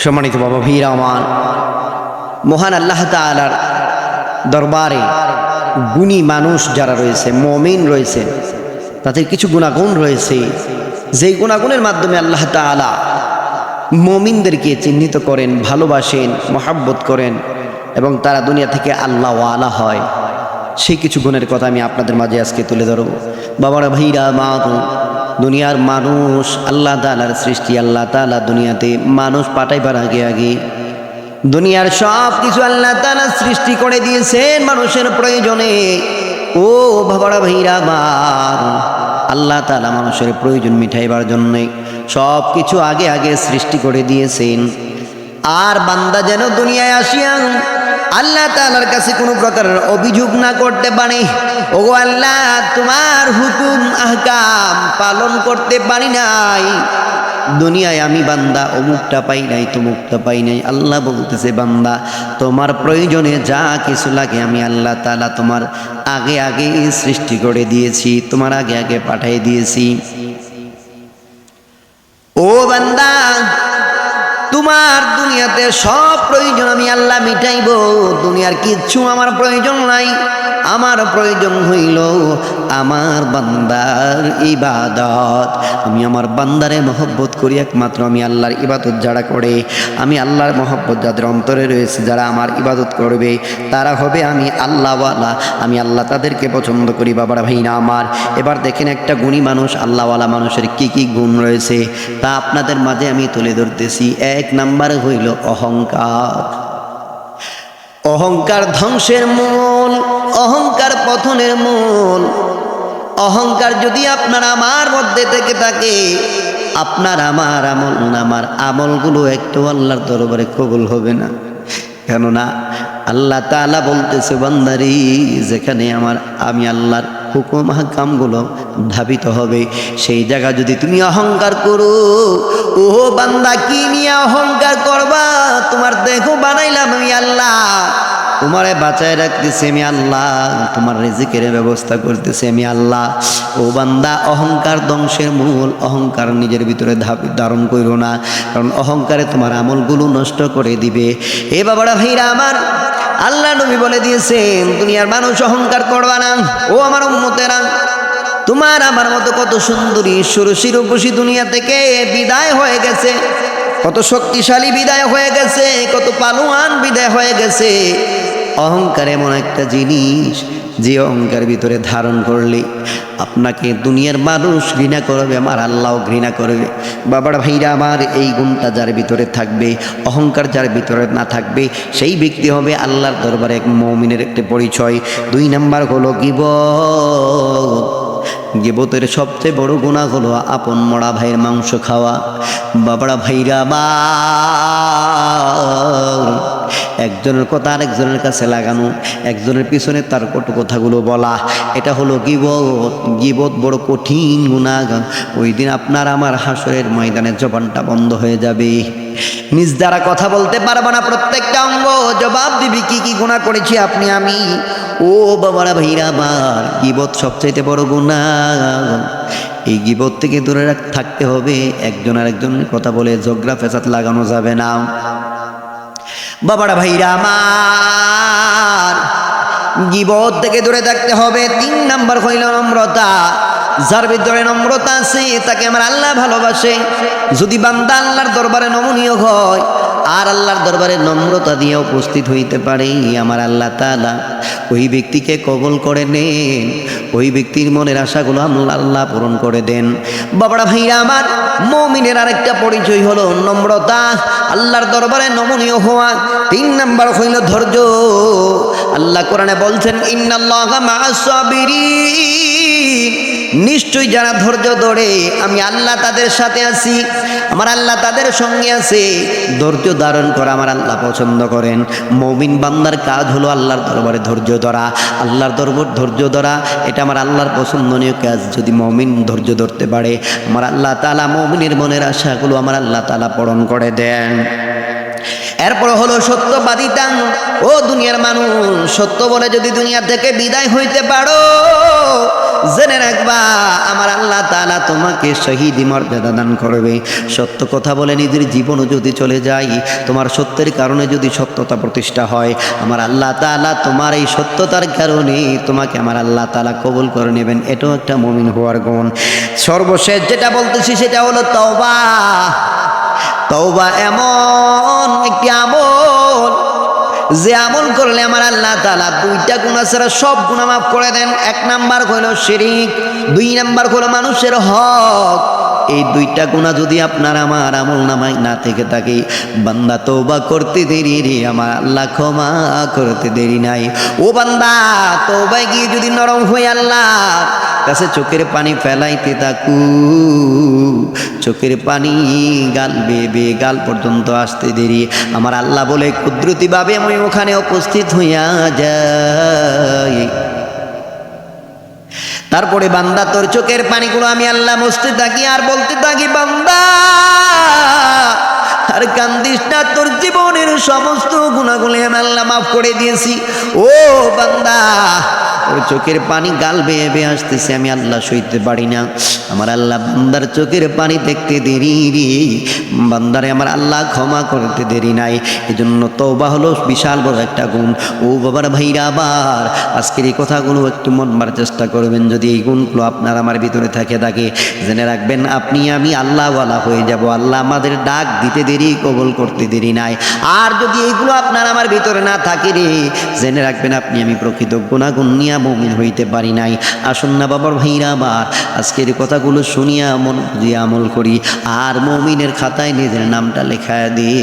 সম্মানিত বাবা ভাইরা আমার, মহান আল্লাহ তাআলার দরবারে গুণী মানুষ যারা রয়েছে, মুমিন রয়েছে, তাদের কিছু গুণাগুণ রয়েছে, যেই গুণাগুণের মাধ্যমে আল্লাহ তাআলা মুমিনদেরকে চিহ্নিত করেন, ভালোবাসেন, মহাব্বত করেন এবং তারা দুনিয়া থেকে আল্লাহ ওয়ালা হয়। সেই কিছু গুণের কথা আমি আপনাদের মাঝে আজকে তুলে ধরব। বাবারা ভাইরা আমার, দুনিয়ার মানুষ আল্লাহ তাআলার সৃষ্টি। আল্লাহ তাআলা দুনিয়াতে মানুষ পাঠাইবার আগে দুনিয়ার সব কিছু আল্লাহ তাআলা সৃষ্টি করে দিয়েছেন মানুষের প্রয়োজনে। ও বাবারা ভাইরা আমার, আল্লাহ তাআলা মানুষের প্রয়োজন মিটাইবার জন্য সব কিছু আগে সৃষ্টি করে দিয়েছেন। আর বান্দা যেন দুনিয়ায় আসিয়া আল্লাহ তাআলার কাছে কোনো প্রকারের অভিযোগ না করতে পারে, ওগো আল্লাহ তোমার হুকুম আহকাম পালন করতে পারি নাই, দুনিয়ায় আমি বান্দা অমুকটা পাই নাই, তমুকটা পাই নাই। আল্লাহ বলতেছে, বান্দা তোমার প্রয়োজনে যা কিছু লাগে আমি আল্লাহ তাআলা তোমার আগে সৃষ্টি করে দিয়েছি, তোমার আগে পাঠিয়ে দিয়েছি। ও বান্দা, তোমার দুনিয়াতে সব প্রয়োজন আমি আল্লাহ মিটাইব, দুনিয়ার কিচ্ছু আমার প্রয়োজন নাই। আমার প্রয়োজন হইল আমার বান্দার ইবাদত। আমি আমার বান্দারে মহব্বত করি, একমাত্র আমি আল্লাহর ইবাদত যারা করে, আমি আল্লাহর মহব্বত যাদের অন্তরে রয়েছে, যারা আমার ইবাদত করবে তারা হবে আমি আল্লাহওয়ালা, আমি আল্লাহ তাদেরকে পছন্দ করি। বাবারা ভাইনা আমার, এবার দেখেন একটা গুণী মানুষ, আল্লাহওয়ালা মানুষের কি গুণ রয়েছে তা আপনাদের মাঝে আমি তুলে ধরতেছি। এক নাম্বারে হইল অহংকার। অহংকার ধ্বংসের মূল, অহংকার পতনের মূল। অহংকার যদি আপনার আমার মধ্যে থেকে থাকে, আপনার আমার আমলগুলো একটু আল্লাহর দরবারে কবুল হবে না। কেননা আল্লাহ তাআলা বলতেছে, বান্দারি যেখানে আমি আল্লাহর হুকুম হাকামগুলো ধাবিত হবে, সেই জায়গা যদি তুমি অহংকার করো, ও বান্দা কি নিয়ে অহংকার করবা? তোমার দেহ বানাইলাম আমি আল্লাহ, তোমারে বাঁচায় রাখতেছি আমি আল্লাহ, তোমার রিজিকের ব্যবস্থা করতেছি আমি আল্লাহ। ও বান্দা, অহংকার ধ্বংসের মূল। অহংকার নিজের ভিতরে ধারণ করো না, কারণ অহংকারে তোমার আমলগুলো নষ্ট করে দিবে। এ বাবারা ভাইরা আমার, আল্লাহ নবী বলে দিয়েছেন, দুনিয়ার মানুষ অহংকার করবা না। ও আমার উম্মতেরা, তোমার আমার মতো কত সুন্দরী ষোড়শী রূপসী দুনিয়া থেকে বিদায় হয়ে গেছে, কত শক্তিশালী বিদায় হয়ে গেছে, কত পালোয়ান বিদায় হয়ে গেছে। অহংকার এমন একটা জিনিস, যে অহংকার ভিতরে ধারণ করলে আপনাকে দুনিয়ার মানুষ ঘৃণা করবে, আমার আল্লাহও ঘৃণা করবে। বাবার ভাইরা আমার, এই গুণটা যার ভিতরে থাকবে, অহংকার যার ভিতরে না থাকবে, সেই ব্যক্তি হবে আল্লাহর দরবারে এক মুমিনের একটা পরিচয়। 2 নাম্বার হলো গীবত। গীবতের সবচেয়ে বড় গুনাহ হলো আপন মরা ভাইয়ের মাংস খাওয়া। বাবারা ভাইরা আমার, একজনের কথা আরেকজনের কাছে লাগানো, একজনের পিছনে তার কটু কথাগুলো বলা, এটা হলো গীবত। গীবত বড় কঠিন গুনাহ। ওই দিন আপনার আমার হাসরের ময়দানে জবানটা বন্ধ হয়ে যাবে, নিজ দ্বারা কথা বলতে পারবে না, প্রত্যেকটা অঙ্গ জবাব দিবি কি গুনাহ করেছি আপনি আমি। ও বাবারা ভাইরা আমার, গীবত সবচাইতে বড় গুনাহ। এই গীবত থেকে দূরে থাকতে হবে, একজন আরেকজনের কথা বলে ঝগড়া ফেসাদ লাগানো যাবে না। বাবারা ভাইরা আমার, গীবত থেকে দূরে থাকতে হবে। 3 নাম্বার হইল নম্রতা। যার ভিতরে নম্রতা আছে তাকে আমার আল্লাহ ভালোবাসে। যদি বান্দা আল্লাহর দরবারে নমনীয় হয় আর আল্লাহর দরবারে নম্রতা দিয়ে উপস্থিত হইতে পারে, আমার আল্লাহ তাআলা ওই ব্যক্তিকে কবুল করে নেন, ওই ব্যক্তির মনের আশাগুলো আল্লাহ পূরণ করে দেন। বাবারা ভাইরা আমার, মুমিনের আরেকটা পরিচয় হলো নম্রতা, আল্লাহর দরবারে নমনীয় হওয়া। 3 নাম্বার হইল ধৈর্য। আল্লাহ কোরআনে বলছেন, ইন্নাল্লাহা মা'আস সাবিরিন, নিশ্চয়ই যারা ধৈর্য ধরে আমি আল্লাহ তাদের সাথে আছি, আমার আল্লাহ তাদের সঙ্গে আছে। ধৈর্য ধারণ করা আমার আল্লাহ পছন্দ করেন। মুমিন বান্দার কাজ হলো আল্লাহর দরবারে ধৈর্য ধরা। আল্লাহর দরবার ধৈর্য ধরা, এটা আমার আল্লাহর পছন্দনীয় কাজ। যদি মুমিন ধৈর্য ধরতে পারে, আমার আল্লাহ তাআলা মুমিনের মনের আশাগুলো আমার আল্লাহ তাআলা পূরণ করে দেন। এরপর হলো সত্যবাদিতা। ও দুনিয়ার মানুষ, সত্য বলে যদি দুনিয়া থেকে বিদায় হইতে পারো, জেনে রাখবা আমার আল্লাহ তাআলা তোমাকে শহীদি মর্যাদা দান করবে। সত্য কথা বলে নিজের জীবনও যদি চলে যায়, তোমার সত্যের কারণে যদি সত্যতা প্রতিষ্ঠা হয়, আমার আল্লাহ তাআলা তোমার এই সত্যতার কারণে তোমাকে আমার আল্লাহ তাআলা কবুল করে নেবেন। এটাও একটা মুমিন হওয়ার গুণ। সর্বশেষ যেটা বলতেছি সেটা হলো তওবা। তওবা এমন একটি আমল, যে আমল করলে আমার আল্লাহ তাআলা দুইটা গুনাহ ছাড়া সব গুনাহ মাফ করে দেন। এক নাম্বার হলো শিরক, দুই নাম্বার হলো মানুষের হক। এই দুইটা গুনাহ যদি আপনার আমার আমল নামায় না থেকে থাকে, বান্দা তওবা করতে দেরি রে, আমার আল্লাহ ক্ষমা করতে দেরি নাই। ও বান্দা, তওবায় গিয়ে যদি নরম হয়ে আল্লাহ কাছে চোখের পানি ফেলাইতে থাকু, চোখের পানি গাল বেয়ে গাল পর্যন্ত আসতে দেরি, আমার আল্লাহ বলে কুদরতিভাবে আমি ওখানে উপস্থিত হইয়া যাই। তারপরে বান্দা তোর চোখের পানিগুলো আমি আল্লাহ মুছতে থাকি আর বলতে থাকি, বান্দা আর কান্দিস না, তোর জীবনের সমস্ত গুনাহগুলো আমি আল্লাহ মাফ করে দিয়েছি। ও বান্দা, ওর চোখের পানি গাল বেয়ে বেয়ে আসতেছে, আমি আল্লাহ সইতে পারি না। আমার আল্লাহ বান্দার চোখের পানি দেখতে দেরি রে, বান্দারে আমার আল্লাহ ক্ষমা করতে দেরি নাই। এজন্য তওবা হলো বিশাল বড় একটা গুণ। ও বাবার ভাইরা, আবার আজকের এই কথাগুলো একটু মনবার চেষ্টা করবেন। যদি এই গুণগুলো আপনার আমার ভিতরে থাকে জেনে রাখবেন আপনি আমি আল্লাহওয়ালা হয়ে যাব। আল্লাহ আমাদের ডাক দিতে দেরি, কবুল করতে দেরি নাই। আর যদি এইগুলো আপনার আমার ভিতরে না থাকে রে, জেনে রাখবেন আপনি আমি প্রকৃত গুণাগুণ নিয়ে মুমিন হইতে পারি নাই। আসুন না বাবার ভাইরা আমার, আজকের কথাগুলো শুনিয়া মন বুঝিয়া আমল করি, আর মুমিনের খাতায় নিজের নামটা লেখা দিই।